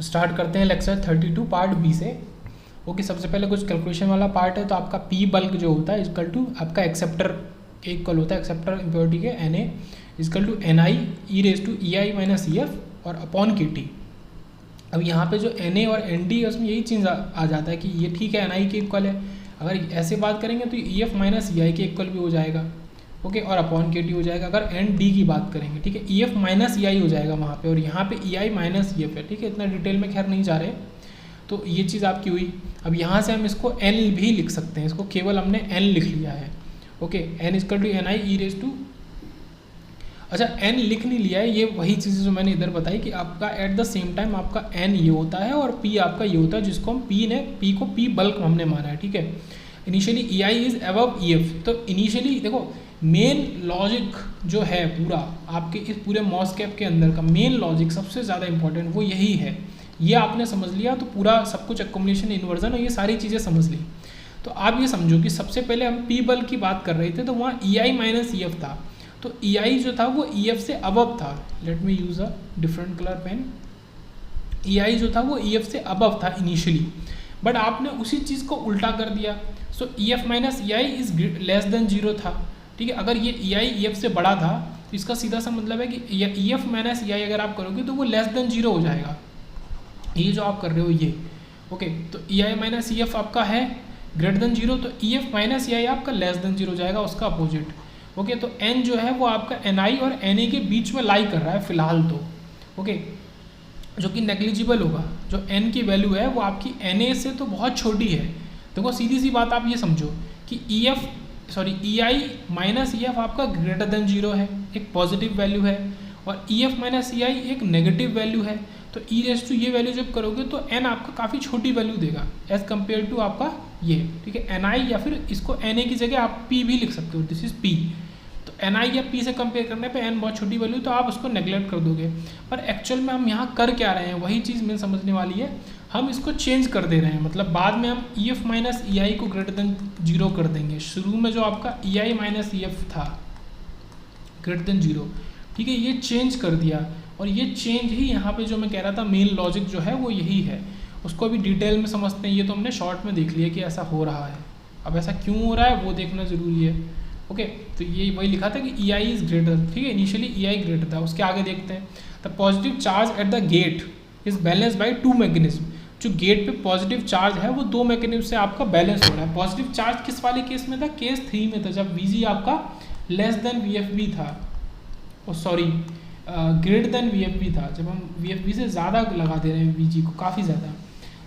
तो स्टार्ट करते हैं लेक्चर 32 पार्ट बी से। ओके, सबसे पहले कुछ कैलकुलेशन वाला पार्ट है। तो आपका पी बल्क जो होता है इक्वल टू आपका एक्सेप्टर के इक्वल होता है, एक्सेप्टर इम्प्योरिटी के N A equal to N I E raise to E I minus E F और अपॉन के टी। अब यहाँ पे जो एन ए और एन डी है उसमें यही चीज़ आ जाता है कि ये ठीक है एन आई के इक्वल है। अगर ऐसे बात करेंगे तो ई एफ माइनस ई आई के इक्वल भी हो जाएगा। ओके, और अपॉन के टी हो जाएगा। अगर एन डी की बात करेंगे, ठीक है, ई एफ माइनस ई आई हो जाएगा वहाँ पे, और यहाँ पे ई आई माइनस ई एफ है। ठीक है, इतना डिटेल में खैर नहीं जा रहे। तो ये चीज़ आपकी हुई। अब यहाँ से हम इसको एन भी लिख सकते हैं, इसको केवल हमने एन लिख लिया है। Okay, N equal to N I E raise to, अच्छा एन लिख नहीं लिया है, ये वही चीज़ जो मैंने इधर बताई कि आपका एट द सेम टाइम आपका एन ये होता है और पी आपका ये होता है, जिसको हम पी को पी बल्क हमने माना है। ठीक है, initially E I is above E F. तो इनिशियली देखो मेन लॉजिक जो है पूरा आपके इस पूरे मॉसकैप के अंदर का मेन लॉजिक सबसे ज़्यादा इंपॉर्टेंट वो यही है। ये आपने समझ लिया तो पूरा सब कुछ एक्युमुलेशन इन्वर्जन और ये सारी चीज़ें समझ ली। तो आप ये समझो कि सबसे पहले हम पी बल्क की बात कर रहे थे तो वहाँ ई आई माइनस ई एफ था। तो ई आई जो था वो ई एफ से अबव था। Let me use a different colour pen. E I जो था वो ई एफ से अबव था इनिशियली, बट आपने उसी चीज़ को उल्टा कर दिया। So E F minus E I is less than zero था। ठीक है, अगर ये ई आई ई एफ से बड़ा था तो इसका सीधा सा मतलब है कि ई एफ माइनस ई आई अगर आप करोगे तो वो लेस देन जीरो हो जाएगा। ये जो आप कर रहे हो ये ओके, तो E I minus E F आपका है ग्रेटर देन जीरो, तो ई एफ माइनस ई आई आपका लेस देन जीरो हो जाएगा, उसका अपोजिट। ओके, तो एन जो है वो आपका एन आई और एन ए के बीच में लाई कर रहा है फिलहाल तो। ओके, जो कि नेग्लिजिबल होगा। जो एन की वैल्यू है वो आपकी एन ए से तो बहुत छोटी है। देखो सीधी सी बात आप ये समझो कि E F E I minus E F आपका ग्रेटर देन जीरो है, एक पॉजिटिव वैल्यू है, और ई एफ माइनस ई आई एक नेगेटिव वैल्यू है। तो ई रेस टू ये वैल्यू जब करोगे तो एन आपका काफ़ी छोटी वैल्यू देगा एज़ कम्पेयर टू आपका ये। ठीक है, एन आई या फिर इसको एन ए की जगह आप पी भी लिख सकते हो, दिस इज़ पी। तो एन आई या पी से कंपेयर करने पे एन बहुत छोटी वैल्यू तो आप उसको नेग्लेक्ट कर दोगे। पर एक्चुअल में हम यहाँ कर क्या रहे हैं वही चीज़ में समझने वाली है। हम इसको चेंज कर दे रहे हैं, मतलब बाद में हम ई एफ माइनस ई आई को ग्रेटर देन जीरो कर देंगे। शुरू में जो आपका ई आई माइनस ई एफ था ग्रेटर देन जीरो, ठीक है, ये चेंज कर दिया। और ये चेंज ही यहाँ पे जो मैं कह रहा था मेन लॉजिक जो है वो यही है। उसको अभी डिटेल में समझते हैं। ये तो हमने शॉर्ट में देख लिया कि ऐसा हो रहा है, अब ऐसा क्यों हो रहा है वो देखना ज़रूरी है। ओके, तो ये वही लिखा था कि ई आई इज़ ग्रेटर। ठीक है, इनिशियली ई आई ग्रेटर था। उसके आगे देखते हैं, the positive charge at the gate is balance by two mechanism. जो गेट पे पॉजिटिव चार्ज है वो दो मैकेनिज्म से आपका बैलेंस हो रहा है। पॉजिटिव चार्ज किस वाले केस में था? केस 3 में था, जब वी जी आपका less than V F B था, oh sorry greater than V F B था, जब हम वी एफ बी से ज़्यादा लगा दे रहे हैं वी जी को काफ़ी ज़्यादा।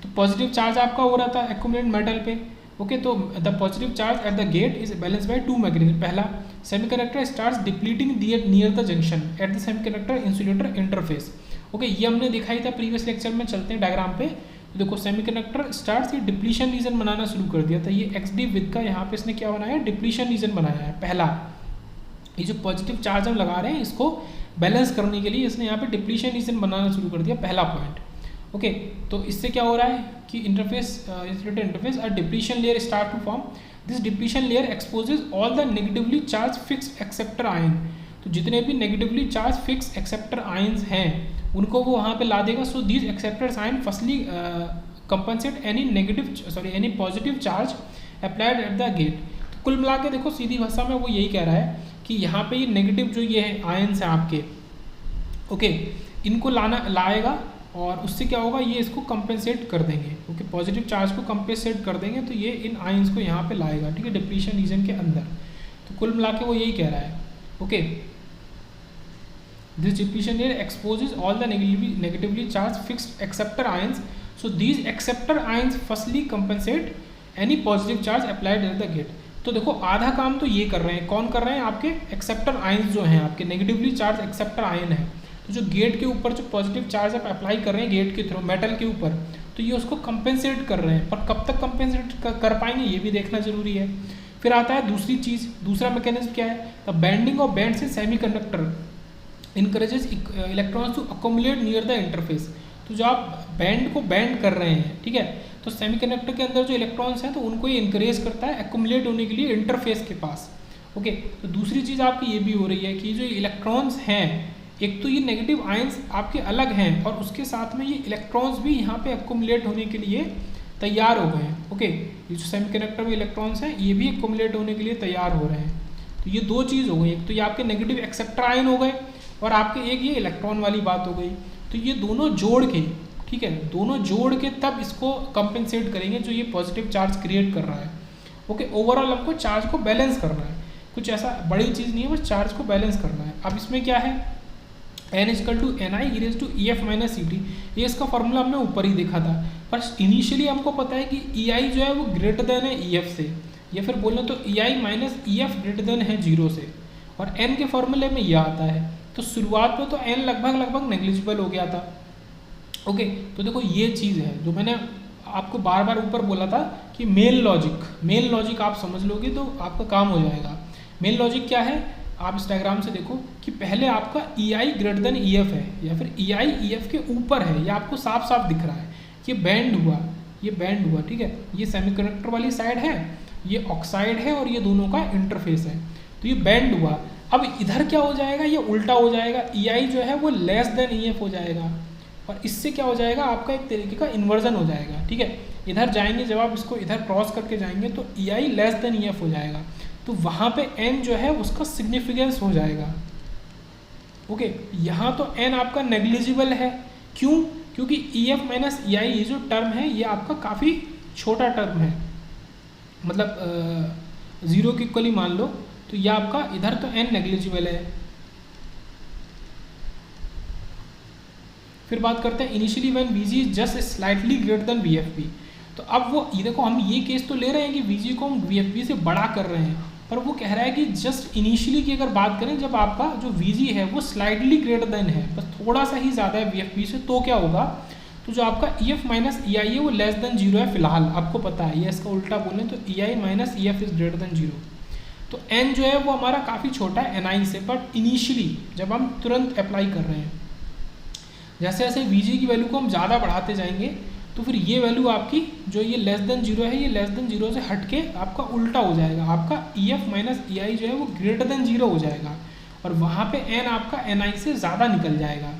तो पॉजिटिव चार्ज आपका हो रहा था एक्यूमुलेट मेटल पे। ओके, तो the positive charge at the gate is balance by two mechanism. पहला, semiconductor starts depleting near the junction at the semiconductor insulator interface. Okay, ये हमने दिखाई था प्रीवियस लेक्चर में। चलते हैं डायग्राम पे। तो देखो सेमीकंडक्टर स्टार्ट्स ये डिप्लीशन रीजन बनाना शुरू कर दिया था। ये एक्स डी विद का यहाँ पे इसने क्या बनाया है? डिप्लीशन रीजन बनाया है। पहला, ये जो पॉजिटिव चार्ज हम लगा रहे हैं इसको बैलेंस करने के लिए इसने यहाँ पे डिप्लीशन रीजन बनाना शुरू कर दिया, पहला पॉइंट। ओके, तो इससे क्या हो रहा है कि interface insulator interface a depletion layer start to form. This depletion layer exposes all the negatively charge fixed acceptor ion. तो जितने भी negatively charge fixed acceptor ions हैं उनको वो वहाँ पे ला देगा। So these acceptors ion firstly compensate any positive charge applied at the gate. तो कुल मिला के देखो सीधी भाषा में वो यही कह रहा है कि यहाँ पे ये नेगेटिव जो ये आयन्स हैं आपके, ओके, इनको लाएगा और उससे क्या होगा, ये इसको कंपेंसेट कर देंगे। ओके, पॉजिटिव चार्ज को कंपेंसेट कर देंगे तो ये इन आयन्स को यहाँ पे लाएगा। ठीक है, डिप्लीशन रीजन के अंदर। तो कुल मिला के वो यही कह रहा है। Okay, this depletion layer exposes all the negatively charge fixed acceptor ions. So these acceptor ions firstly compensate any positive charge applied at the gate. तो देखो आधा काम तो ये कर रहे हैं। कौन कर रहे हैं? आपके एक्सेप्टर आयन्स जो हैं, आपके नेगेटिवली चार्ज एक्सेप्टर आयन है। तो जो गेट के ऊपर जो पॉजिटिव चार्ज आप अप्लाई कर रहे हैं गेट के थ्रू मेटल के ऊपर, तो ये उसको कंपेंसेट कर रहे हैं। पर कब तक कंपेंसेट कर पाएंगे ये भी देखना जरूरी है। फिर आता है दूसरी चीज़, दूसरा मैकेनिज्म क्या है? The bending of bands in semiconductor encourages electrons to accumulate near the interface. तो जो आप बैंड को बैंड कर रहे हैं, ठीक है, तो सेमीकंडक्टर के अंदर जो इलेक्ट्रॉन्स हैं तो उनको ये इनकरेज करता है एक्युमुलेट होने के लिए इंटरफेस के पास। ओके, तो दूसरी चीज़ आपकी ये भी हो रही है कि जो इलेक्ट्रॉन्स हैं एक तो ये नेगेटिव आयंस आपके अलग हैं और उसके साथ में ये इलेक्ट्रॉन्स भी यहाँ पे एक्युमुलेट होने के लिए तैयार हो गए हैं। ओके, ये जो सेमीकंडक्टर में इलेक्ट्रॉन्स हैं ये भी एक्युमुलेट होने के लिए तैयार हो रहे हैं। तो ये दो चीज़ हो गई, एक तो ये आपके नेगेटिव एक्सेप्टर आयन हो गए और आपके एक ये इलेक्ट्रॉन वाली बात हो गई। तो ये दोनों जोड़ के, ठीक है, दोनों जोड़ के तब इसको कंपेंसेट करेंगे जो ये पॉजिटिव चार्ज क्रिएट कर रहा है। ओके, ओवरऑल हमको चार्ज को बैलेंस करना है, कुछ ऐसा बड़ी चीज़ नहीं है, बस चार्ज को बैलेंस करना है। अब इसमें क्या है, n equal to N I E to E F minus C T, ये इसका फॉर्मूला हमने ऊपर ही देखा था। पर इनिशियली हमको पता है कि ई आई जो है वो ग्रेटर देन है ई एफ से, या फिर बोलना तो E I minus E F greater than है 0 से, और n के फॉर्मूले में यह आता है। तो शुरुआत में तो n लगभग नेग्लिजिबल हो गया था। ओके, तो देखो ये चीज़ है जो मैंने आपको बार बार ऊपर बोला था कि मेन लॉजिक आप समझ लोगे तो आपका काम हो जाएगा। मेन लॉजिक क्या है, आप इस डायग्राम से देखो कि पहले आपका ई आई ग्रेटर देन ई एफ है, या फिर ई आई ई एफ के ऊपर है, ये आपको साफ साफ दिख रहा है। ये बैंड हुआ, ठीक है, ये सेमीकंडक्टर वाली साइड है, ये ऑक्साइड है और ये दोनों का इंटरफेस है, तो ये बैंड हुआ। अब इधर क्या हो जाएगा, ये उल्टा हो जाएगा, ई आई जो है वो लेस देन ई एफ हो जाएगा, और इससे क्या हो जाएगा, आपका एक तरीके का इन्वर्जन हो जाएगा। ठीक है, इधर जाएंगे, जब आप इसको इधर क्रॉस करके जाएंगे तो ई आई लेस देन ई एफ हो जाएगा, तो वहाँ पे n जो है उसका सिग्निफिकेंस हो जाएगा। ओके, यहाँ तो n आपका नेग्लिजिबल है, क्यों, क्योंकि ई एफ माइनस ई आई ये जो टर्म है ये आपका काफ़ी छोटा टर्म है, मतलब 0 के इक्वली मान लो, तो ये आपका इधर तो n नेग्लिजिबल है। फिर बात करते हैं initially when Vg is just slightly greater than VFB। तो अब वो ये देखो, हम ये केस तो ले रहे हैं कि Vg को हम VFB से बड़ा कर रहे हैं, पर वो कह रहा है कि जस्ट इनिशियली की अगर बात करें, जब आपका जो Vg है वो स्लाइटली ग्रेटर देन है, बस थोड़ा सा ही ज़्यादा है VFB से, तो क्या होगा, तो जो आपका EF माइनस ई आई है वो लेस देन 0 है फिलहाल, आपको पता है। ये इसका उल्टा बोलें तो E I minus E F is greater than 0। तो n जो है वो हमारा काफ़ी छोटा है ni से, बट इनिशियली जब हम तुरंत अप्लाई कर रहे हैं, जैसे जैसे Vg की वैल्यू को हम ज़्यादा बढ़ाते जाएंगे, तो फिर ये वैल्यू आपकी जो ये लेस देन 0 है, ये लेस देन 0 से हट के आपका उल्टा हो जाएगा, आपका EF माइनस ई आई जो है वो ग्रेटर देन 0 हो जाएगा, और वहाँ पे n आपका ni से ज़्यादा निकल जाएगा।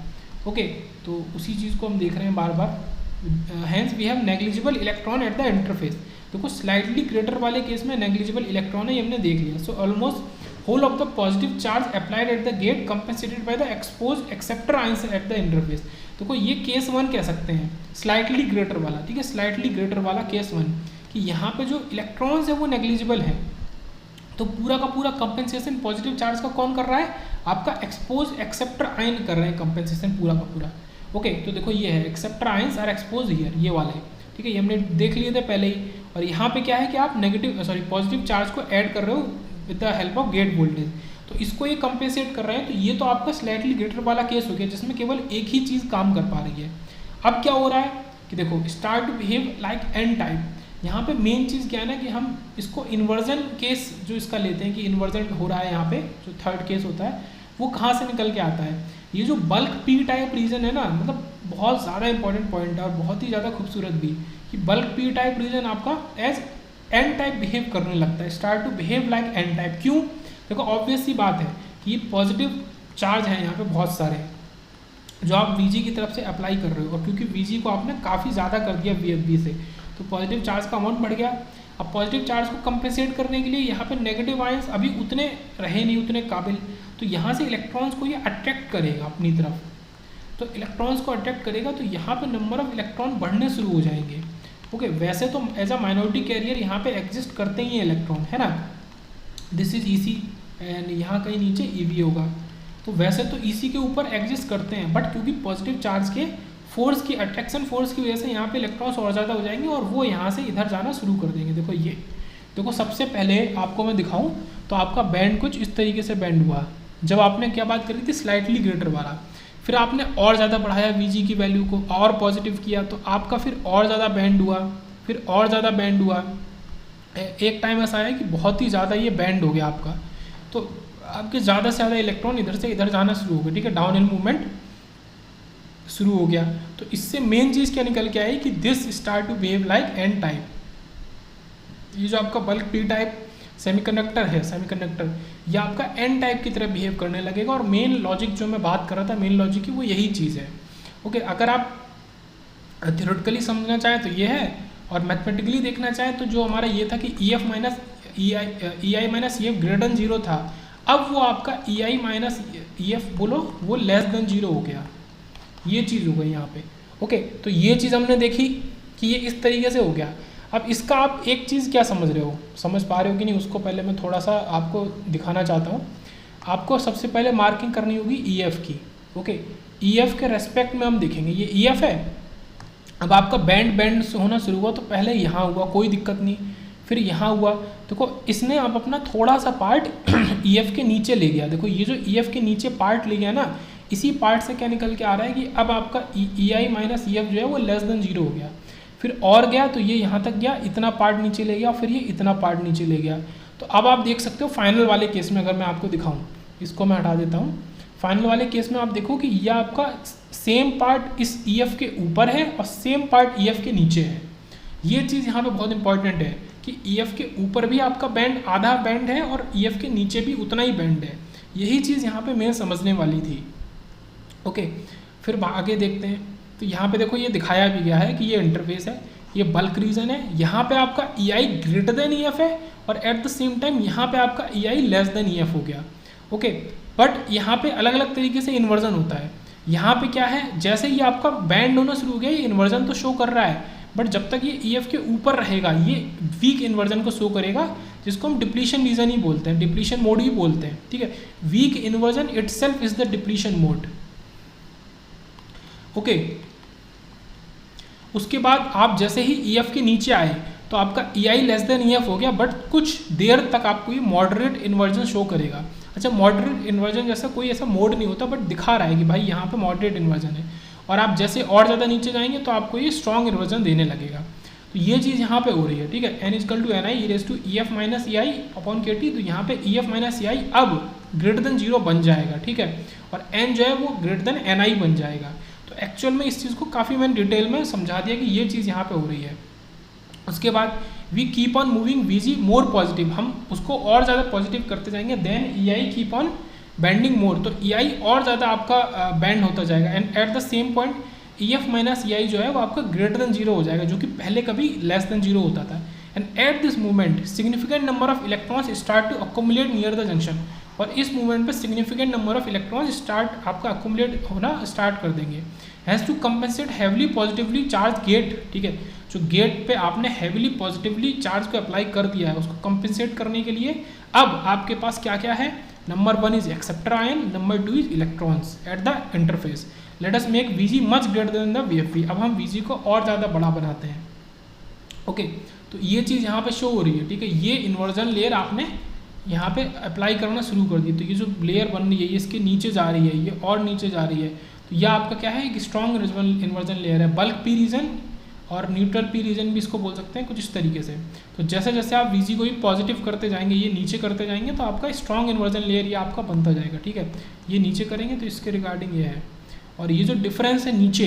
ओके, तो उसी चीज़ को हम देख रहे हैं बार बार। Hence we have negligible electron at the interface. देखो स्लाइटली ग्रेटर वाले केस में नेग्लिजिबल इलेक्ट्रॉन है, ये हमने देख लिया। So almost whole of the positive charge applied at the gate compensated by the exposed acceptor ions at the interface। देखो ये केस 1 कह सकते हैं, स्लाइटली ग्रेटर वाला, ठीक है, स्लाइटली ग्रेटर वाला केस 1, कि यहाँ पे जो इलेक्ट्रॉन्स है वो नेग्लिजिबल है, तो पूरा का पूरा कंपेंसेशन पॉजिटिव चार्ज का कौन कर रहा है, आपका एक्सपोज एक्सेप्टर आयन कर रहे हैं कंपेंसेशन पूरा का पूरा। ओके, तो देखो ये है acceptor ions are expose here, ये वाले, ठीक है, ये हमने देख लिए थे पहले ही। और यहाँ पे क्या है कि आप पॉजिटिव चार्ज को ऐड कर रहे हो with the help of gate voltage, तो इसको ये कंपेंसेट कर रहे हैं। तो ये तो आपका स्लाइटली ग्रेटर वाला केस हो गया जिसमें केवल एक ही चीज़ काम कर पा रही है। अब क्या हो रहा है कि देखो start to behave like N type. यहाँ पे मेन चीज़ क्या है ना कि हम इसको इन्वर्जन केस जो इसका लेते हैं कि इन्वर्जन हो रहा है, यहाँ पे जो थर्ड केस होता है वो कहाँ से निकल के आता है, ये जो बल्क पी टाइप रीजन है ना, मतलब बहुत ज़्यादा इंपॉर्टेंट पॉइंट है और बहुत ही ज़्यादा खूबसूरत भी, कि बल्क पी टाइप रीजन आपका एज एन टाइप बिहेव करने लगता है, start to behave like N type. क्यों, देखो ऑब्वियस सी बात है कि ये पॉजिटिव चार्ज है यहाँ पे बहुत सारे जो आप Vg की तरफ से अप्लाई कर रहे हो, और क्योंकि Vg को आपने काफ़ी ज़्यादा कर दिया VFB से, तो पॉजिटिव चार्ज का अमाउंट बढ़ गया। अब पॉजिटिव चार्ज को कंपेंसेट करने के लिए यहाँ पे नेगेटिव आयंस अभी उतने रहे नहीं, उतने काबिल, तो यहाँ से इलेक्ट्रॉन्स को ये अट्रैक्ट करेगा अपनी तरफ। तो इलेक्ट्रॉन्स को अट्रैक्ट करेगा तो यहाँ पे नंबर ऑफ इलेक्ट्रॉन बढ़ने शुरू हो जाएंगे। ओके, वैसे तो एज अ माइनॉरिटी कैरियर यहाँ पे एग्जिस्ट करते ही हैं इलेक्ट्रॉन, है ना, दिस इज EC एंड यहाँ कहीं नीचे EV होगा, तो वैसे तो EC के ऊपर एग्जिस्ट करते हैं, बट क्योंकि पॉजिटिव चार्ज के फोर्स की, अट्रैक्शन फोर्स की वजह से यहाँ पे इलेक्ट्रॉन्स और ज़्यादा हो जाएंगे और वो यहाँ से इधर जाना शुरू कर देंगे। देखो ये देखो, सबसे पहले आपको मैं दिखाऊँ तो आपका बैंड कुछ इस तरीके से बैंड हुआ, जब आपने क्या बात करी थी स्लाइटली ग्रेटर वाला, फिर आपने और ज़्यादा बढ़ाया Vg की वैल्यू को और पॉजिटिव किया, तो आपका फिर और ज़्यादा बैंड हुआ, फिर और ज़्यादा बैंड हुआ। एक टाइम ऐसा आया कि बहुत ही ज़्यादा ये बैंड हो गया आपका, तो आपके ज़्यादा से ज़्यादा इलेक्ट्रॉन इधर से इधर जाना शुरू हो गया, ठीक है, डाउन हिल मूवमेंट शुरू हो गया। तो इससे मेन चीज़ क्या निकल के आई कि this start to behave like N type. ये जो आपका बल्क पी टाइप सेमीकंडक्टर है, सेमीकंडक्टर या आपका एन टाइप की तरह बिहेव करने लगेगा। और मेन लॉजिक जो मैं बात कर रहा था, मेन लॉजिक की वो यही चीज़ है। ओके, अगर आप थ्योरेटिकली समझना चाहें तो ये है, और मैथमेटिकली देखना चाहें तो जो हमारा ये था कि E F minus E I minus E F greater than zero था, अब वो आपका ई आई माइनस ई एफ बोलो वो लेस देन जीरो हो गया, ये चीज़ हो गई यहाँ पे। ओके, तो ये चीज़ हमने देखी कि ये इस तरीके से हो गया। अब इसका आप एक चीज़ क्या समझ रहे हो, समझ पा रहे हो कि नहीं, उसको पहले मैं थोड़ा सा आपको दिखाना चाहता हूँ। आपको सबसे पहले मार्किंग करनी होगी ई एफ की। ओके, ई एफ के रेस्पेक्ट में हम देखेंगे, ये ई एफ है। अब आपका बैंड होना शुरू हुआ तो पहले यहाँ हुआ, कोई दिक्कत नहीं, फिर यहाँ हुआ। देखो इसने अब अपना थोड़ा सा पार्ट ई एफ के नीचे ले गया। देखो ये जो ई एफ के नीचे पार्ट ले गया ना, इसी पार्ट से क्या निकल के आ रहा है कि अब आपका ई आई माइनस ई एफ जो है वो लेस देन जीरो हो गया। फिर और गया तो ये यहाँ तक गया, इतना पार्ट नीचे ले गया, फिर ये इतना पार्ट नीचे ले गया। तो अब आप देख सकते हो फाइनल वाले केस में, अगर मैं आपको दिखाऊँ, इसको मैं हटा देता हूँ। फाइनल वाले केस में आप देखो कि यह आपका सेम पार्ट इस ई एफ के ऊपर है और सेम पार्ट ई एफ के नीचे है। ये चीज़ यहाँ पे बहुत इंपॉर्टेंट है कि ई एफ के ऊपर भी आपका बैंड आधा बैंड है और ई एफ के नीचे भी उतना ही बैंड है। यही चीज़ यहाँ पे मैं समझने वाली थी। ओके, फिर आगे देखते हैं। तो यहाँ पे देखो ये दिखाया भी गया है कि ये इंटरफेस है, ये बल्क रीजन है। यहाँ पे आपका ई आई ग्रेटर देन ई एफ है और एट द सेम टाइम यहाँ पे आपका ई आई लेस देन ई एफ हो गया। ओके, बट यहाँ पे अलग अलग तरीके से इन्वर्जन होता है। यहाँ पे क्या है, जैसे ही आपका बैंड होना शुरू हो गया, ये इन्वर्जन तो शो कर रहा है, बट जब तक ये ई एफ के ऊपर रहेगा ये वीक इन्वर्जन को शो करेगा, जिसको हम डिप्लीशन रीजन ही बोलते हैं, डिप्लीशन मोड ही बोलते हैं। ठीक है, weak inversion itself is the depletion mode. Okay, उसके बाद आप जैसे ही ई एफ के नीचे आए तो आपका ई आई लेस देन ई एफ हो गया, बट कुछ देर तक आपको ये मॉडरेट इन्वर्जन शो करेगा। अच्छा, मॉडरेट इन्वर्जन जैसा कोई ऐसा मोड नहीं होता, बट दिखा रहा है कि भाई यहाँ पे मॉडरेट इन्वर्जन है। और आप जैसे और ज़्यादा नीचे जाएंगे तो आपको ये स्ट्रॉन्ग इन्वर्जन देने लगेगा। तो ये चीज़ यहाँ पे हो रही है। ठीक है, N equal to N I E raise to E F minus E I upon K T. तो यहाँ पे ई एफ माइनस ई आई अब ग्रेटर देन जीरो बन जाएगा। ठीक है, और एन जो है वो ग्रेटर देन एन आई बन जाएगा। तो एक्चुअल में इस चीज़ को काफ़ी मैंने डिटेल में समझा दिया कि ये चीज़ यहाँ पे हो रही है। उसके बाद we keep on moving V G more positive, हम उसको और ज़्यादा पॉजिटिव करते जाएंगे। Then E I keep on banding more, तो ई आई और ज़्यादा आपका बैंड होता जाएगा। And at the same point E F minus E I जो है वो आपका ग्रेटर देन जीरो हो जाएगा, जो कि पहले कभी लेस देन जीरो होता था। And at this movement significant number of electrons start to accumulate near the junction, और इस मूवमेंट पे significant number of electrons start आपका अकोमुलेट होना स्टार्ट कर देंगे। Has to compensate heavily positively charge gate. ठीक है, जो गेट पे आपने हैविली पॉजिटिवली चार्ज को अप्लाई कर दिया है, उसको कंपेंसेट करने के लिए अब आपके पास क्या क्या है, number one is acceptor ion, number two is electrons at the interface. Let us make V G much greater than the V F V. अब हम वी जी को और ज़्यादा बड़ा बनाते हैं। ओके, तो ये चीज़ यहाँ पे शो हो रही है। ठीक है, ये इन्वर्जन लेयर आपने यहाँ पे अप्लाई करना शुरू कर दी। तो ये जो लेयर बन रही है ये इसके नीचे जा रही है, ये और नीचे जा रही है। तो यह आपका क्या है, एक स्ट्रॉन्ग इन्वर्जन लेयर है। बल्क पी रीजन और न्यूट्रल पी रीजन भी इसको बोल सकते हैं कुछ इस तरीके से। तो जैसे जैसे आप वीजी को भी पॉजिटिव करते जाएंगे, ये नीचे करते जाएंगे, तो आपका स्ट्रॉन्ग इन्वर्जन लेयर ये आपका बनता जाएगा। ठीक है, ये नीचे करेंगे तो इसके रिगार्डिंग ये है। और ये जो डिफरेंस है नीचे,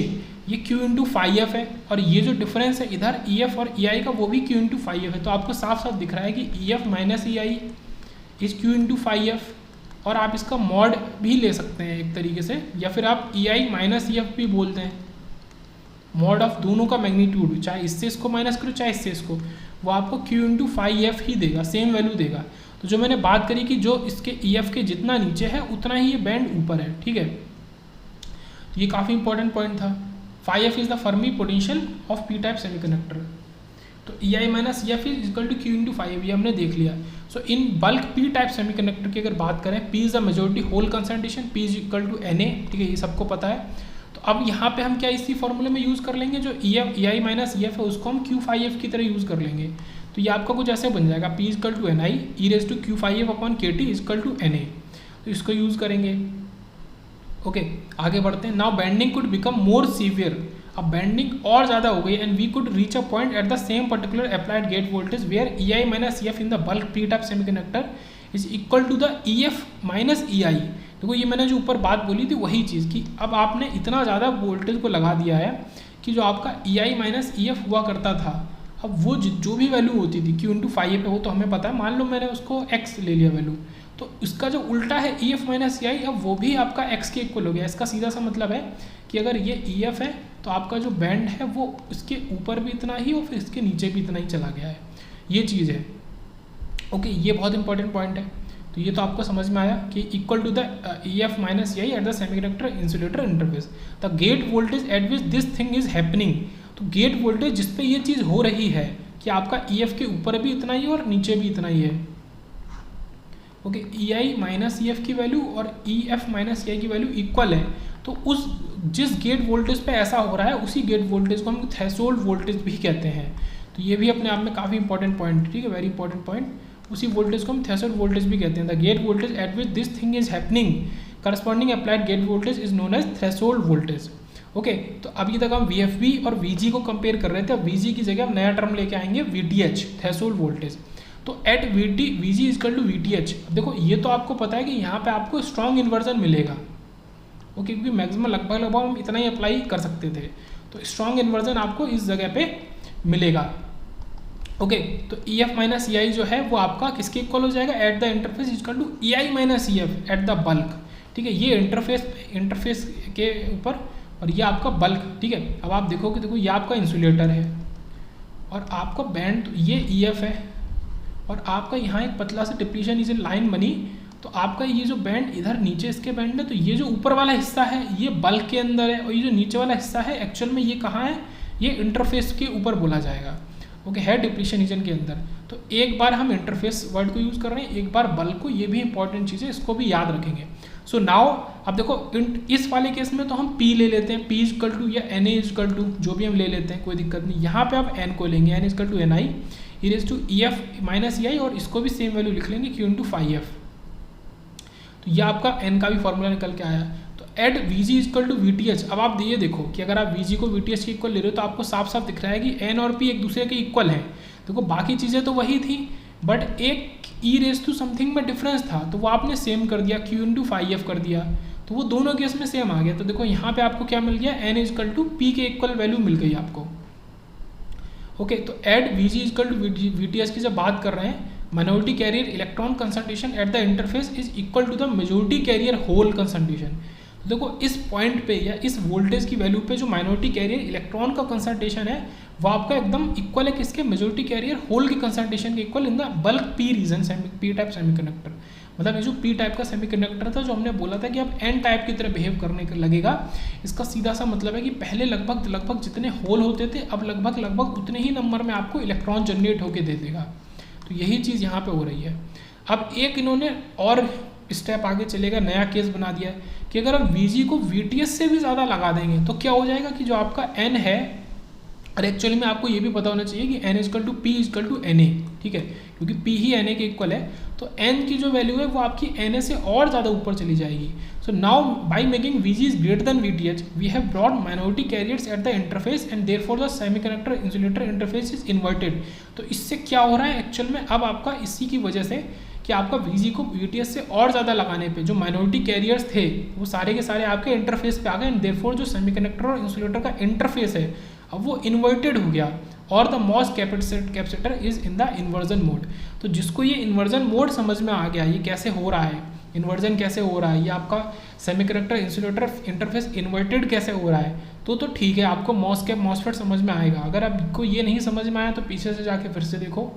ये Q इंटू फाई एफ है, और ये जो डिफरेंस है इधर ई एफ और ई आई का, वो भी Q इंटू फाई एफ है। तो आपको साफ साफ दिख रहा है कि E F minus E I is Q into phi F. और आप इसका मॉड भी ले सकते हैं एक तरीके से, या फिर आप ई आई माइनस ई एफ भी बोलते हैं। मॉड ऑफ दोनों का मैग्नीट्यूड, चाहे इससे इसको माइनस करो चाहे इससे इसको, वो आपको Q इंटू फाई एफ ही देगा, सेम वैल्यू देगा। तो जो मैंने बात करी कि जो इसके ई एफ के जितना नीचे है उतना ही ये बैंड ऊपर है। ठीक है, ये काफ़ी इंपॉर्टेंट पॉइंट था। Phi F is the Fermi potential of P type semiconductor. तो E I minus E F is equal to Q into phi F, ये हमने देख लिया। So in bulk P type semiconductor की अगर बात करें, P is the majority hole concentration, P is equal to N A. ठीक है, ये सबको पता है। तो अब यहाँ पे हम क्या इसी फॉर्मूले में यूज़ कर लेंगे, जो ई आई माइनस ई एफ है उसको हम Q फाई एफ की तरह यूज़ कर लेंगे। तो ये आपका कुछ ऐसे बन जाएगा, P is equal to N I E raise to Q phi F upon K T is equal to N A. तो इसको यूज़ करेंगे। ओके, आगे बढ़ते हैं। Now banding could become more severe, अब बैंडिंग और ज़्यादा हो गई, and we could reach a point at the same particular applied gate voltage where E I minus E F in the bulk P type semiconductor is equal to the E F minus E आई। देखो ये मैंने जो ऊपर बात बोली थी वही चीज़ कि अब आपने इतना ज़्यादा वोल्टेज को लगा दिया है कि जो आपका ई आई माइनस ई एफ हुआ करता था अब वो जो भी वैल्यू होती थी Q इंटू फाइव पे, वो तो हमें पता है, मान लो मैंने उसको x ले लिया वैल्यू, तो इसका जो उल्टा है EF माइनस EI, अब वो भी आपका x के इक्वल हो गया। इसका सीधा सा मतलब है कि अगर ये EF है तो आपका जो बैंड है वो इसके ऊपर भी इतना ही और फिर इसके नीचे भी इतना ही चला गया है, ये चीज़ है। ओके, ये बहुत इंपॉर्टेंट पॉइंट है। तो ये तो आपको समझ में आया कि equal to the EF minus EI at the semiconductor insulator interface the gate voltage at which this thing is happening. तो गेट वोल्टेज जिस पे ये चीज़ हो रही है कि आपका EF के ऊपर भी इतना ही और नीचे भी इतना ही है। ओके, EI माइनस EF की वैल्यू और EF माइनस EI की वैल्यू इक्वल है, तो उस जिस गेट वोल्टेज पे ऐसा हो रहा है उसी गेट वोल्टेज को हम थ्रेशोल्ड वोल्टेज भी कहते हैं। तो ये भी अपने आप में काफ़ी इंपॉर्टेंट पॉइंट, ठीक है, वेरी इंपॉर्टेंट पॉइंट। उसी वोल्टेज को हम थ्रेशोल्ड वोल्टेज भी कहते हैं। The gate voltage at which this thing is happening corresponding applied gate voltage is known as threshold voltage. Okay, तो अभी तक हम VFB और VG को कंपेयर कर रहे थे। अब VG की जगह हम नया टर्म लेके आएंगे VTH, थ्रेशोल्ड वोल्टेज। तो at VG equal to VTH। देखो ये तो आपको पता है कि यहाँ पे आपको स्ट्रॉन्ग इन्वर्जन मिलेगा। ओके, क्योंकि मैक्सिमम लगभग हम इतना ही अप्लाई कर सकते थे, तो स्ट्रॉन्ग इन्वर्जन आपको इस जगह पे मिलेगा। ओके, तो EF माइनस EI जो है वो आपका किसके इक्वल हो जाएगा, at the interface equal to EI minus EF at the bulk. ठीक है, ये इंटरफेस के ऊपर और ये आपका बल्क। ठीक है, अब आप देखो कि देखो ये आपका इंसुलेटर है और आपका बैंड ये EF है और आपका यहाँ एक पतला सा डिप्लीशन इज लाइन बनी, तो आपका ये जो बैंड इधर नीचे इसके बैंड है, तो ये जो ऊपर वाला हिस्सा है ये बल्क के अंदर है और ये जो नीचे वाला हिस्सा है एक्चुअल में ये कहाँ है, ये इंटरफेस के ऊपर बोला जाएगा। ओके, है डिप्लीशन रीजन के अंदर। तो एक बार हम इंटरफेस वर्ड को यूज़ कर रहे हैं, एक बार बल्क को, ये भी इंपॉर्टेंट चीज़ है, इसको भी याद रखेंगे। सो नाउ अब देखो इस वाले केस में तो हम P ले लेते हैं, P इजकल टू या Na इजकल टू जो भी हम ले लेते हैं, कोई दिक्कत नहीं। यहाँ पे आप N को लेंगे, N equal to Ni raise to EF minus EI और इसको भी सेम वैल्यू लिख लेंगे Q इंटू 5F। तो ये आपका N का भी फॉर्मूला निकल के आया। तो at VG equal to VTH। अब आप ये देखो कि अगर आप VG को VTH के इक्वल ले रहे हो तो आपको साफ साफ दिख रहा है कि N और P एक दूसरे के इक्वल हैं। देखो बाकी चीज़ें तो वही थी बट एक ई रेस टू समथिंग में डिफरेंस था, तो वो आपने सेम कर दिया, Q इंटू 5F कर दिया, तो वो दोनों केस में सेम आ गया। तो देखो यहाँ पे आपको क्या मिल गया, N इजकल टू P के इक्वल वैल्यू मिल गई आपको। ओके, तो at VG equal to VTH की जब बात कर रहे हैं, minority carrier electron concentration at the interface is equal to the majority carrier hole concentration. देखो इस पॉइंट पे या इस वोल्टेज की वैल्यू पे जो माइनॉरिटी कैरियर इलेक्ट्रॉन का कंसंट्रेशन है वो आपका एकदम इक्वल है किसके, मेजॉरिटी कैरियर होल के कंसंट्रेशन के equal in the bulk P region P type semiconductor. मतलब ये जो P टाइप का सेमीकंडक्टर था जो हमने बोला था कि अब N टाइप की तरह बिहेव करने लगेगा, इसका सीधा सा मतलब है कि पहले लगभग जितने होल होते थे अब लगभग उतने ही नंबर में आपको इलेक्ट्रॉन जनरेट होकर दे देगा। तो यही चीज़ यहाँ पे हो रही है। अब एक इन्होंने और स्टेप आगे चलेगा, नया केस बना दिया है कि अगर हम VG को VTH से भी ज़्यादा लगा देंगे तो क्या हो जाएगा कि जो आपका N है, और एक्चुअली में आपको ये भी पता होना चाहिए कि N equal to P equal to Na, ठीक है, क्योंकि P ही Na के इक्वल है, तो N की जो वैल्यू है वो आपकी Na से और ज़्यादा ऊपर चली जाएगी। So now by making VG is greater than VTH we have brought minority carriers at the interface and therefore the semiconductor insulator interface is inverted. तो इससे क्या हो रहा है एक्चुअल में, अब आपका इसी की वजह से कि आपका VG को VTH से और ज़्यादा लगाने पे जो माइनॉरिटी कैरियर्स थे वो सारे के सारे आपके इंटरफेस पे आ गए, एंड देयरफॉर जो सेमीकंडक्टर और इंसुलेटर का इंटरफेस है अब वो इन्वर्टेड हो गया और the MOS capacitor is in the inversion mode. तो जिसको ये इन्वर्जन मोड समझ में आ गया, ये कैसे हो रहा है, इन्वर्जन कैसे हो रहा है, ये आपका सेमीकंडक्टर इंसुलेटर इंटरफेस इन्वर्टेड कैसे हो रहा है, तो ठीक है, आपको मॉसफेट समझ में आएगा। अगर आपको ये नहीं समझ में आया तो पीछे से जाके फिर से देखो,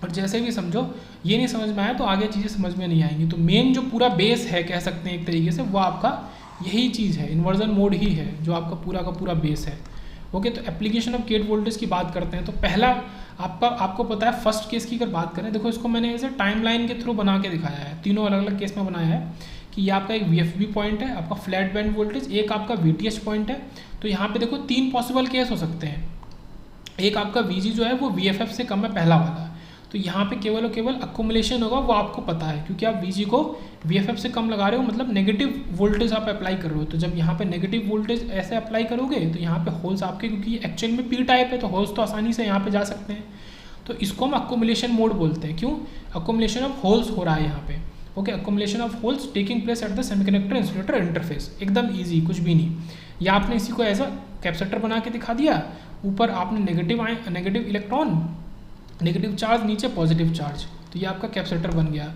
और जैसे भी समझो, ये नहीं समझ में आया तो आगे चीज़ें समझ में नहीं आएंगी। तो मेन जो पूरा बेस है कह सकते हैं एक तरीके से, वो आपका यही चीज़ है, इन्वर्जन मोड ही है जो आपका पूरा का पूरा बेस है। ओके, तो एप्लीकेशन ऑफ गेट वोल्टेज की बात करते हैं। तो पहला आपको पता है फर्स्ट केस की अगर बात करें, देखो इसको मैंने ऐसे टाइमलाइन के थ्रू बना के दिखाया है, तीनों अलग अलग केस में बनाया है कि ये आपका एक VFB पॉइंट है, आपका फ्लैट बैंड वोल्टेज, एक आपका VTH पॉइंट है। तो यहाँ पे देखो 3 पॉसिबल केस हो सकते हैं। एक आपका VG जो है वो VFF से कम है, पहला वाला, तो यहाँ पे केवल और केवल अक्यूमुलेशन होगा, वो आपको पता है क्योंकि आप VG को VFF से कम लगा रहे हो, मतलब नेगेटिव वोल्टेज आप अप्लाई कर रहे हो। तो जब यहाँ पे नेगेटिव वोल्टेज ऐसे अप्लाई करोगे तो यहाँ पे होल्स आपके, क्योंकि एक्चुअल में P टाइप है तो होल्स तो आसानी से यहाँ पे जा सकते हैं, तो इसको हम अक्यूमुलेशन मोड बोलते हैं। क्यों, अक्यूमुलेशन ऑफ होल्स हो रहा है यहाँ पे। Okay, accumulation of holes taking place at the semiconductor insulator interface, एकदम ईजी, कुछ भी नहीं। या आपने इसी को एज अ कैपेसिटर बना के दिखा दिया, ऊपर आपने नेगेटिव इलेक्ट्रॉन, नेगेटिव चार्ज, नीचे पॉजिटिव चार्ज, तो ये आपका कैपेसिटर बन गया।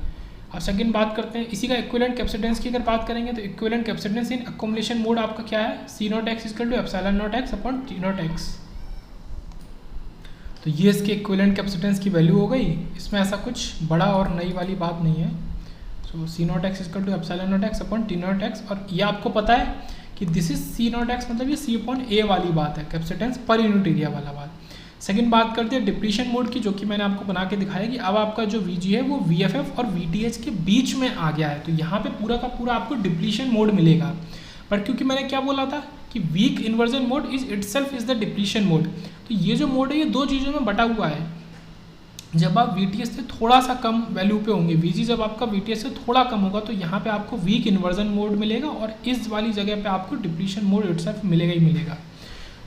अब सेकंड बात करते हैं इसी का इक्विवेलेंट कैपेसिटेंस की। अगर बात करेंगे तो equivalent capacitance in accommodation mode आपका क्या है, C0x equal to epsilon naught x upon T0x। तो ये इसके इक्विवेलेंट कैपेसिटेंस की वैल्यू हो गई। इसमें ऐसा कुछ बड़ा और नई वाली बात नहीं है। So C0x equal to epsilon naught x upon T0x, और ये आपको पता है कि दिस इज C0x, मतलब ये C/A वाली बात है, कैपेसिटेंस पर यूनिट एरिया वाला बात। सेकंड बात करते हैं डिप्लीशन मोड की, जो कि मैंने आपको बना के दिखाया कि अब आपका जो Vg है वो VFF और VTH के बीच में आ गया है, तो यहाँ पे पूरा का पूरा आपको डिप्लीशन मोड मिलेगा। पर क्योंकि मैंने क्या बोला था कि weak inversion mode is itself is the depletion mode, तो ये जो मोड है ये दो चीज़ों में बटा हुआ है। जब आप VTH से थोड़ा सा कम वैल्यू पे होंगे, Vg जब आपका VTH से थोड़ा कम होगा, तो यहाँ पे आपको वीक इन्वर्जन मोड मिलेगा, और इस वाली जगह पे आपको डिप्लीशन मोड इटसेल्फ मिलेगा ही मिलेगा।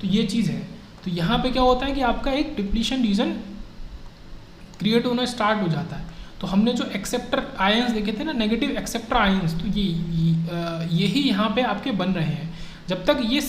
तो ये चीज़ है। तो यहाँ पे क्या होता है कि आपका एक डिप्लीशन रीजन क्रिएट होना स्टार्ट हो जाता है। तो हमने जो एक्सेप्टर आयंस देखे थे ना, नेगेटिव एक्सेप्टर आयंस, तो यही यहाँ पे आपके बन रहे हैं। जब तक ये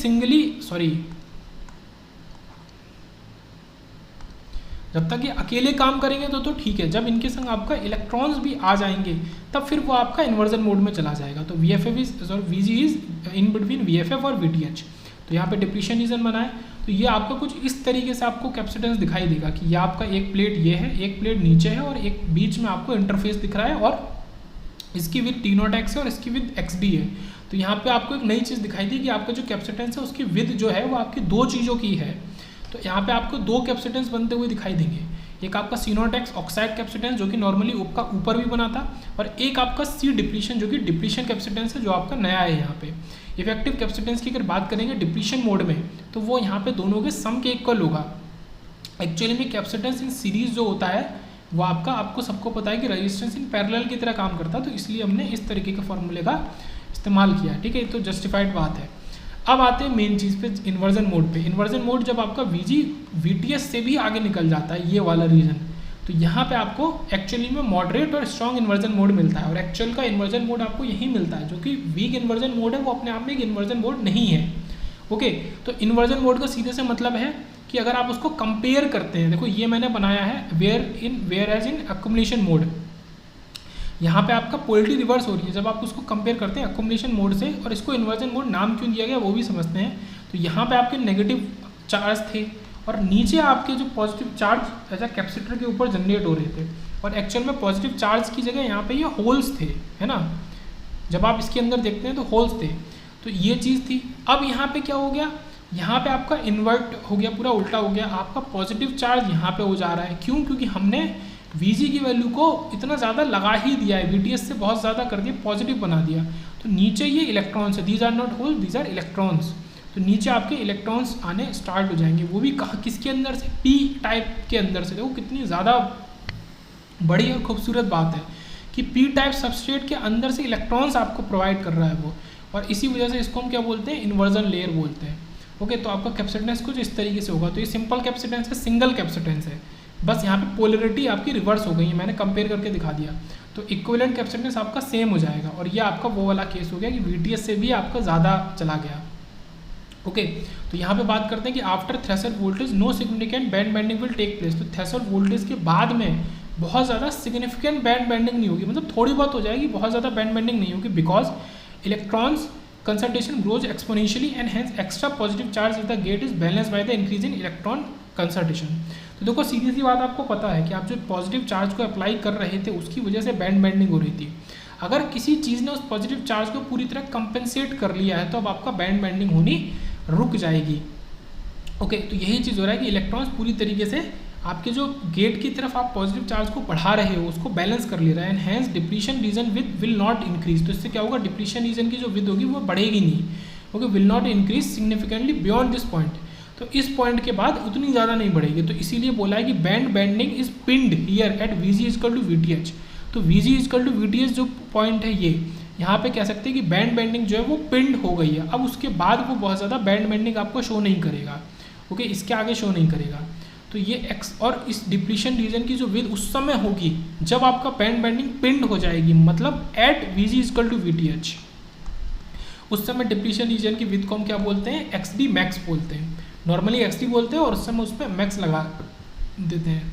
जब तक ये अकेले काम करेंगे तो ठीक है। जब इनके संग आपका इलेक्ट्रॉन्स भी आ जाएंगे तब फिर वो आपका इन्वर्जन मोड में चला जाएगा। तो Vg is in between VFF और VTH। तो यहाँ पे डिप्लीशन रीजन बना है, तो ये आपका कुछ इस तरीके से आपको कैपेसिटेंस दिखाई देगा कि ये आपका एक प्लेट ये है, एक प्लेट नीचे है, और एक बीच में आपको इंटरफेस दिख रहा है, और इसकी विद T0x है और इसकी विद XD है। तो यहाँ पे आपको एक नई चीज़ दिखाई दी कि आपका जो कैपेसिटेंस है उसकी विद जो है वो आपकी दो चीज़ों की है। तो यहाँ पे आपको दो कैपेसिटेंस बनते हुए दिखाई देंगे, एक आपका C0x ऑक्साइड कैपेसिटेंस जो कि नॉर्मली ऊपर भी बना था, और एक आपका C डिप्लीशन जो कि डिप्लीशन कैपेसिटेंस है, जो आपका नया है यहाँ पे। इफेक्टिव कैपेसिटेंस की अगर बात करेंगे डिप्लीशन मोड में, तो वो यहाँ पे दोनों के सम के इक्वल होगा। एक्चुअली में कैपेसिटेंस इन सीरीज जो होता है वो आपको सबको पता है कि रेजिस्टेंस इन पैरेलल की तरह काम करता है, तो इसलिए हमने इस तरीके के फॉर्मूले का इस्तेमाल किया। ठीक है, तो जस्टिफाइड बात है। अब आते हैं मेन चीज़ पे, इन्वर्जन मोड पे। इन्वर्जन मोड जब आपका Vg VTH से भी आगे निकल जाता है, ये वाला रीजन, तो यहाँ पे आपको एक्चुअली में मॉडरेट और स्ट्रॉन्ग इन्वर्जन मोड मिलता है, और एक्चुअल का इन्वर्जन मोड आपको यही मिलता है। जो कि वीक इन्वर्जन मोड है वो अपने आप में एक इन्वर्जन मोड नहीं है। ओके, तो इन्वर्जन मोड का सीधे से मतलब है कि अगर आप उसको कंपेयर करते हैं, देखो ये मैंने बनाया है whereas in accommodation mode, यहाँ पे आपका पोलरिटी रिवर्स हो रही है जब आप उसको कंपेयर करते हैं अकोमोडेशन मोड से। और इसको इन्वर्जन मोड नाम क्यों दिया गया वो भी समझते हैं। तो यहाँ पे आपके नेगेटिव चार्ज थे, और नीचे आपके जो पॉजिटिव चार्ज ऐसा कैपेसिटर के ऊपर जनरेट हो रहे थे, और एक्चुअल में पॉजिटिव चार्ज की जगह यहाँ पे ये होल्स थे, है ना। जब आप इसके अंदर देखते हैं तो होल्स थे, तो ये चीज़ थी। अब यहाँ पे क्या हो गया, यहाँ पे आपका इन्वर्ट हो गया, पूरा उल्टा हो गया। आपका पॉजिटिव चार्ज यहाँ पे हो जा रहा है, क्यों? क्योंकि हमने Vg की वैल्यू को इतना ज़्यादा लगा ही दिया है, VTH से बहुत ज़्यादा कर दिया, पॉजिटिव बना दिया। तो नीचे ये इलेक्ट्रॉन्स है, these are not hole, these are electrons. तो नीचे आपके इलेक्ट्रॉन्स आने स्टार्ट हो जाएंगे, वो भी कहाँ, किसके अंदर से, P टाइप के अंदर से। देखो कितनी ज़्यादा बड़ी और खूबसूरत बात है कि P टाइप सबस्ट्रेट के अंदर से इलेक्ट्रॉन्स आपको प्रोवाइड कर रहा है वो, और इसी वजह से इसको हम क्या बोलते हैं, इन्वर्जन लेयर बोलते हैं। ओके, तो आपका कैपेसिटेंस कुछ इस तरीके से होगा। तो ये सिंपल कैपेसिटेंस है, सिंगल कैपेसिटेंस है, बस यहाँ पे पोलरिटी आपकी रिवर्स हो गई है, मैंने कंपेयर करके दिखा दिया। तो इक्विवेलेंट कैपेसिटेंस आपका सेम हो जाएगा, और ये आपका वो वाला केस हो गया कि VTH से भी आपका ज़्यादा चला गया। ओके, तो यहाँ पे बात करते हैं कि after threshold voltage no significant band bending will take place. तो थ्रेशोल्ड वोल्टेज के बाद में बहुत ज़्यादा सिग्निफिकेंट बैंड बेंडिंग नहीं होगी, मतलब थोड़ी बहुत हो जाएगी, बहुत ज़्यादा बैंड बेंडिंग नहीं होगी, because electrons concentration grows exponentially and hence extra positive charge at the gate is balanced by the increase in electron concentration। तो देखो सीधी सी बात आपको पता है कि आप जो पॉजिटिव चार्ज को अप्लाई कर रहे थे उसकी वजह से बैंड बेंडिंग हो रही थी। अगर किसी चीज़ ने उस पॉजिटिव चार्ज को पूरी तरह कंपेंसेट कर लिया है तो अब आपका बैंड बेंडिंग होनी रुक जाएगी। ओके, तो यही चीज़ हो रहा है कि इलेक्ट्रॉन्स पूरी तरीके से आपके जो गेट की तरफ आप पॉजिटिव चार्ज को बढ़ा रहे हो उसको बैलेंस कर ले रहा है, and hence depletion region width will not increase. तो इससे क्या होगा, डिप्लीशन रीजन की जो विद होगी वो बढ़ेगी नहीं, okay, will not increase significantly beyond this point. तो इस पॉइंट के बाद उतनी ज़्यादा नहीं बढ़ेगी। तो इसीलिए बोला है कि band bending is pinned here at Vg equal to VTH। तो Vg इक्वल टू VTH जो पॉइंट है, ये यहाँ पे कह सकते हैं कि बैंड बेंडिंग जो है वो पिंड हो गई है। अब उसके बाद वो बहुत ज़्यादा बैंड बेंडिंग आपको शो नहीं करेगा, ओके, इसके आगे शो नहीं करेगा। तो ये एक्स और इस डिप्लीशन रीजन की जो विद उस समय होगी जब आपका बैंड बेंडिंग पिंड हो जाएगी, मतलब at Vg equal to VTH। उस समय डिप्लीशन रीजन की विद को हम क्या बोलते हैं, एक्स डी मैक्स बोलते हैं। नॉर्मली एक्स डी बोलते हैं और उस समय उस पर मैक्स लगा देते हैं।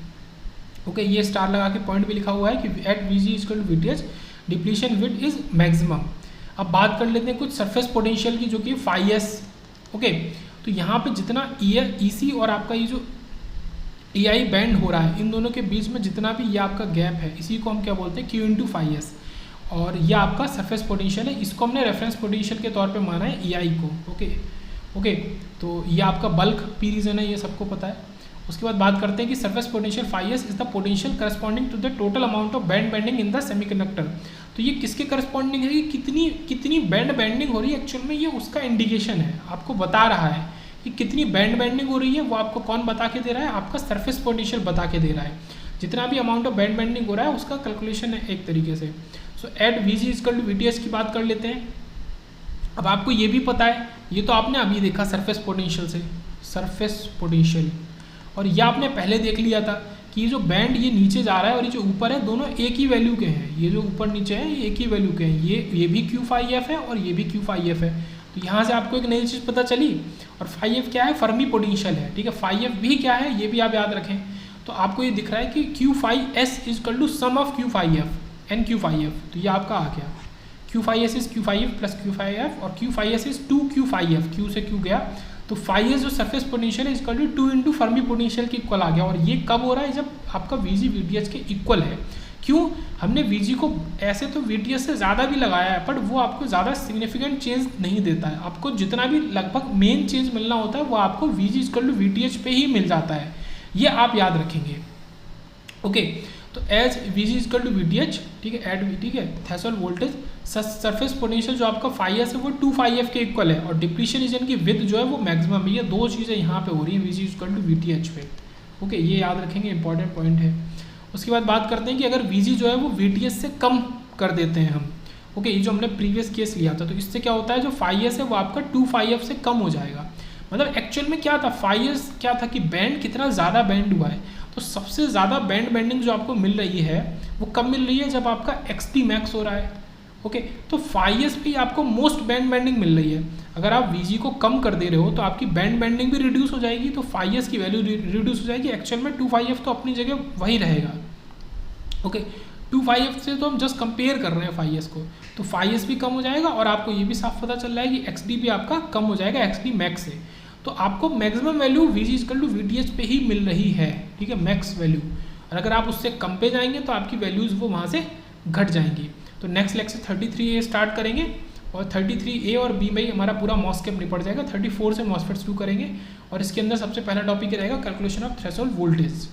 ओके, ये स्टार लगा के पॉइंट भी लिखा हुआ है कि at V G equal to V T H depletion width is maximum. अब बात कर लेते हैं कुछ सरफेस पोटेंशियल की, जो कि फाई एस। ओके, तो यहाँ पे जितना ई सी और आपका ये जो ए आई बैंड हो रहा है, इन दोनों के बीच में जितना भी ये आपका गैप है, इसी को हम क्या बोलते हैं, क्यू इंटू फाई एस। और ये आपका सरफेस पोटेंशियल है, इसको हमने रेफरेंस पोटेंशियल के तौर पे माना है EI को। ओके, तो ये आपका बल्क पी रीजन है, ये सबको पता है। उसके बाद बात करते हैं कि surface potential phi S is the potential corresponding to the total amount of band bending in the semiconductor. तो ये किसके करस्पॉन्डिंग है, कि कितनी बैंड बेंडिंग हो रही है, एक्चुअल में ये उसका इंडिकेशन है, आपको बता रहा है कि कितनी बैंड बेंडिंग हो रही है। वो आपको कौन बता के दे रहा है, आपका सरफेस पोटेंशियल बता के दे रहा है। जितना भी अमाउंट ऑफ बैंड बेंडिंग हो रहा है उसका कैलकुलेशन है एक तरीके से। So at V G equal to V T H की बात कर लेते हैं। अब आपको ये भी पता है, ये तो आपने अभी देखा सरफेस पोटेंशियल से, सरफेस पोटेंशियल, और ये आपने पहले देख लिया था कि ये जो बैंड ये नीचे जा रहा है और ये जो ऊपर है, दोनों एक ही वैल्यू के हैं। ये जो ऊपर नीचे है ये एक ही वैल्यू के हैं, ये भी क्यू फाई एफ है और ये भी क्यू फाई एफ है। तो यहाँ से आपको एक नई चीज़ पता चली। और फाई एफ क्या है, फर्मी पोटेंशियल है, ठीक है। फाई एफ भी क्या है, ये भी आप याद रखें। तो आपको ये दिख रहा है कि Q phi S is equal to sum of Q phi F and Q phi F. तो ये आपका आ गया, Q phi S is Q phi F plus Q phi F, और Q phi S is 2 Q phi F, Q से Q गया। तो phi S जो सरफेस पोटेंशियल है equal to 2 into Fermi potential के इक्वल आ गया। और ये कब हो रहा है, जब आपका we ji we T H के इक्वल है। क्यों, हमने वी जी को ऐसे तो वी टी एच से ज़्यादा भी लगाया है, बट वो आपको ज़्यादा सिग्निफिकेंट चेंज नहीं देता है। आपको जितना भी लगभग मेन चेंज मिलना होता है वो आपको V G equal to V T H पे ही मिल जाता है, ये आप याद रखेंगे। ओके, तो as V G equal to V T H, ठीक है, एट वी, ठीक है, थ्रेशोल्ड वोल्टेज, सरफेस पोटेंशियल जो आपका फाई एस है वो 2 फाई एफ के इक्वल है, और डिप्लीशन रीजन की विड्थ जो है वो मैक्सिमम है। ये दो चीज़ें यहाँ पे हो रही हैं V G equal to V T H पे। ओके, ये याद रखेंगे, इंपॉर्टेंट पॉइंट है। उसके बाद बात करते हैं कि अगर वी जी जो है वो वी टी एस से कम कर देते हैं हम। ओके, ये जो हमने प्रीवियस केस लिया था, तो इससे क्या होता है, जो फाई एस है वो आपका 2 फाई एफ से कम हो जाएगा। मतलब एक्चुअल में क्या था, फाई एस क्या था कि बैंड कितना ज़्यादा बैंड हुआ है। तो सबसे ज़्यादा बैंड बेंडिंग जो आपको मिल रही है वो कब मिल रही है, जब आपका एक्स टी मैक्स हो रहा है। ओके, तो फाई एस पे आपको मोस्ट बैंड बेंडिंग मिल रही है। अगर आप वी जी को कम कर दे रहे हो तो आपकी बैंड बेंडिंग भी रिड्यूस हो जाएगी, तो फाई एस की वैल्यू रिड्यूस हो जाएगी। एक्चुअल में 2 फाई एफ तो अपनी जगह वही रहेगा। ओके, 2 फाई एफ से तो हम जस्ट कंपेयर कर रहे हैं फाई एस को, तो फाई एस भी कम हो जाएगा, और आपको ये भी साफ पता चल रहा है कि एक्स डी भी आपका कम हो जाएगा एक्स डी मैक्स से। तो आपको maximum value V G equal to V T H पे ही मिल रही है, ठीक है, मैक्स वैल्यू। और अगर आप उससे कम पे जाएंगे तो आपकी वैल्यूज़ वो वहाँ से घट जाएंगी। तो नेक्स्ट लेक्चर 33A स्टार्ट करेंगे, और 33A और B में ही हमारा पूरा मॉस्फेट निपट जाएगा। 34 से मॉस्फेट शुरू करेंगे, और इसके अंदर सबसे पहला टॉपिक रहेगा कैलकुलेशन ऑफ थ्रेशोल्ड वोल्टेज।